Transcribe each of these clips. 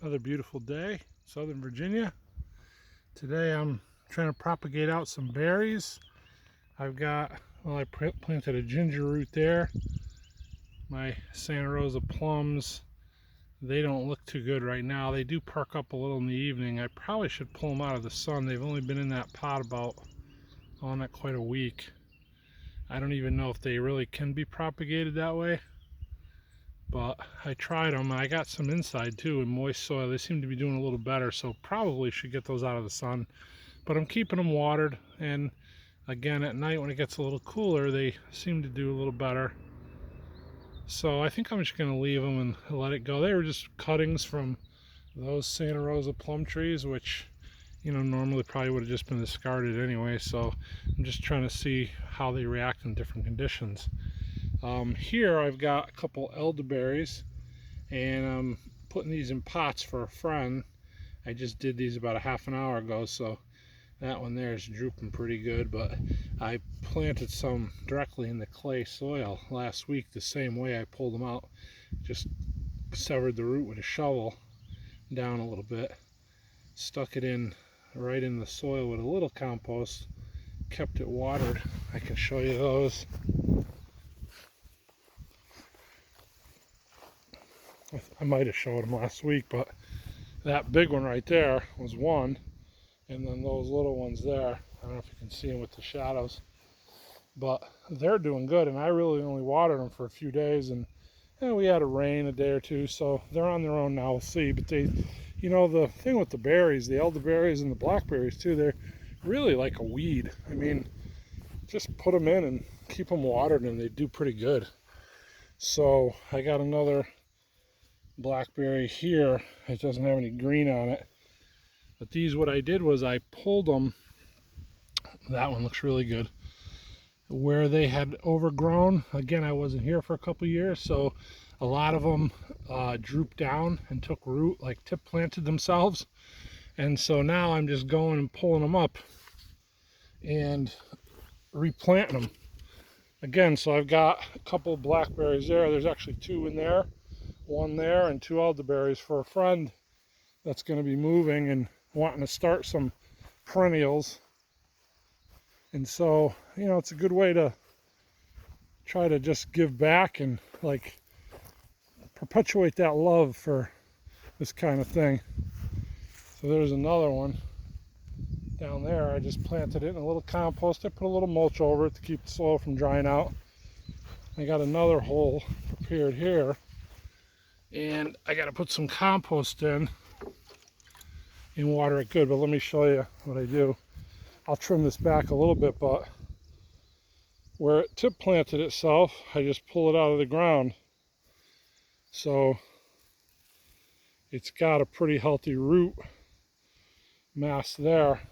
Another beautiful day, Southern Virginia. Today I'm trying to propagate out some berries. I planted a ginger root there. My Santa Rosa plums, they don't look too good right now. They do perk up a little in the evening. I probably should pull them out of the sun. They've only been in that pot not quite a week. I don't even know if they really can be propagated that way. But I tried them. I got some inside too in moist soil. They seem to be doing a little better, so probably should get those out of the sun. But I'm keeping them watered, and again at night when it gets a little cooler, they seem to do a little better. So I think I'm just going to leave them and let it go. They were just cuttings from those Santa Rosa plum trees, which normally probably would have just been discarded anyway. So I'm just trying to see how they react in different conditions. Here I've got a couple elderberries, and I'm putting these in pots for a friend. I just did these about a half an hour ago, so that one there is drooping pretty good, but I planted some directly in the clay soil last week the same way. I pulled them out, just severed the root with a shovel down a little bit, stuck it in right in the soil with a little compost, kept it watered. I can show you those. I might have showed them last week, but that big one right there was one, and then those little ones there, I don't know if you can see them with the shadows, but they're doing good. And I really only watered them for a few days, and we had a rain a day or two, so they're on their own now. We'll see. But they, the thing with the berries, the elderberries and the blackberries too, they're really like a weed. I mean, just put them in and keep them watered and they do pretty good. So I got another blackberry here. It doesn't have any green on it, but these, what I did was I pulled them. That one looks really good. Where they had overgrown, again, I wasn't here for a couple years, so a lot of them drooped down and took root, like tip planted themselves. And so now I'm just going and pulling them up and replanting them again. So I've got a couple of blackberries there. There's actually two in there, one there, and two elderberries for a friend that's going to be moving and wanting to start some perennials. And so, it's a good way to try to just give back and like perpetuate that love for this kind of thing. So there's another one down there. I just planted it in a little compost. I put a little mulch over it to keep the soil from drying out. I got another hole prepared here, and I got to put some compost in and water it good. But let me show you what I do. I'll trim this back a little bit, but where it tip planted itself, I just pull it out of the ground. So it's got a pretty healthy root mass there.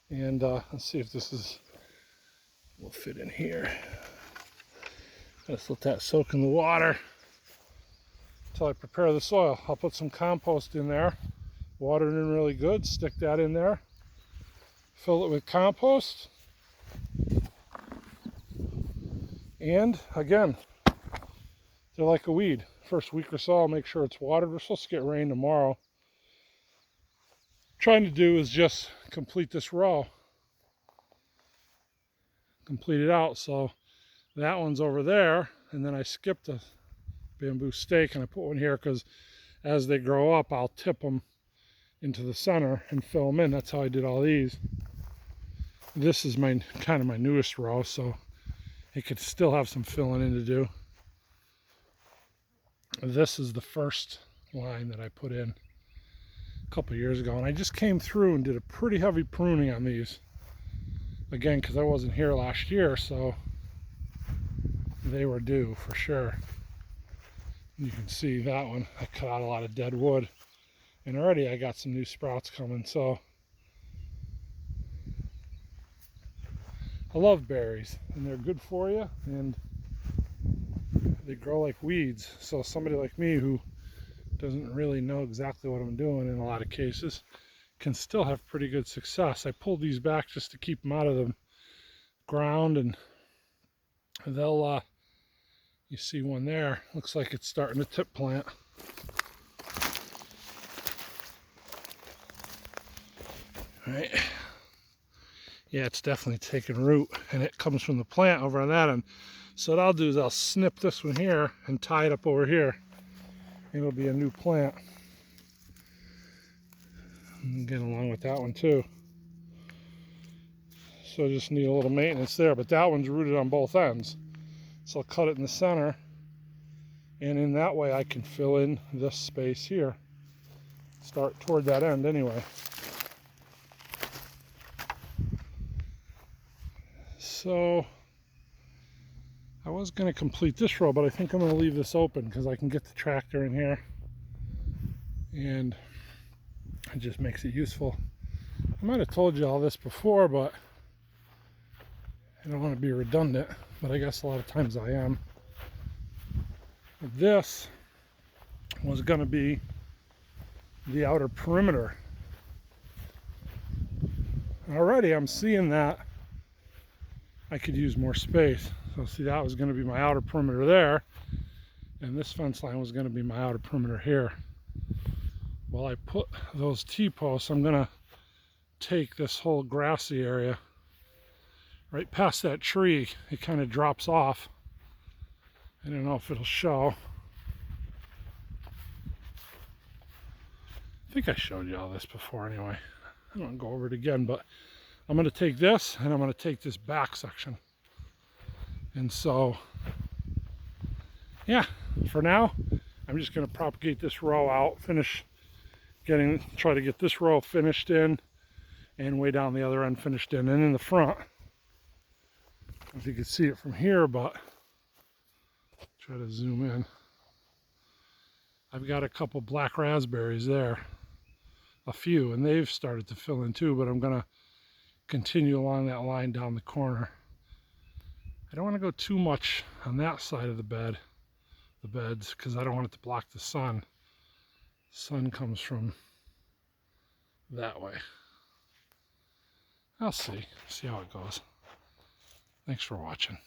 And let's see if this will fit in here. Let's let that soak in the water until I prepare the soil. I'll put some compost in there, water it in really good, stick that in there, fill it with compost, and again, they're like a weed. First week or so, I'll make sure it's watered. We're supposed to get rain tomorrow. Trying to do is just complete this row, complete it out. So that one's over there, and then I skipped a bamboo stake and I put one here because as they grow up, I'll tip them into the center and fill them in. That's how I did all these. This is my kind of my newest row, so it could still have some filling in to do. This is the first line that I put in a couple years ago, and I just came through and did a pretty heavy pruning on these again because I wasn't here last year, so they were due for sure. You can see that one, I cut out a lot of dead wood, and already I got some new sprouts coming. So I love berries, and they're good for you, and they grow like weeds. So somebody like me who doesn't really know exactly what I'm doing in a lot of cases can still have pretty good success. I pulled these back just to keep them out of the ground, and they'll you see one there, looks like it's starting to tip plant. Right. Yeah, it's definitely taking root, and it comes from the plant over on that end. So what I'll do is I'll snip this one here and tie it up over here. It'll be a new plant. And get along with that one too. So I just need a little maintenance there, but that one's rooted on both ends. So I'll cut it in the center, and in that way I can fill in this space here. Start toward that end anyway. So I was going to complete this row, but I think I'm going to leave this open because I can get the tractor in here and it just makes it useful. I might have told you all this before, but I don't want to be redundant, but I guess a lot of times I am. This was going to be the outer perimeter. Already I'm seeing that I could use more space. So see, that was going to be my outer perimeter there, and this fence line was going to be my outer perimeter here. Well, I put those T-posts, I'm going to take this whole grassy area right past that tree. It kind of drops off. I don't know if it'll show. I think I showed you all this before anyway. I don't go over it again, but I'm going to take this and I'm going to take this back section. And so, yeah, for now, I'm just going to propagate this row out, try to get this row finished in, and way down the other end finished in. And in the front, I don't know if you can see it from here, but try to zoom in. I've got a couple black raspberries there, a few, and they've started to fill in too, but I'm going to continue along that line down the corner. I don't want to go too much on that side of the beds, because I don't want it to block the sun. The sun comes from that way. I'll see how it goes. Thanks for watching.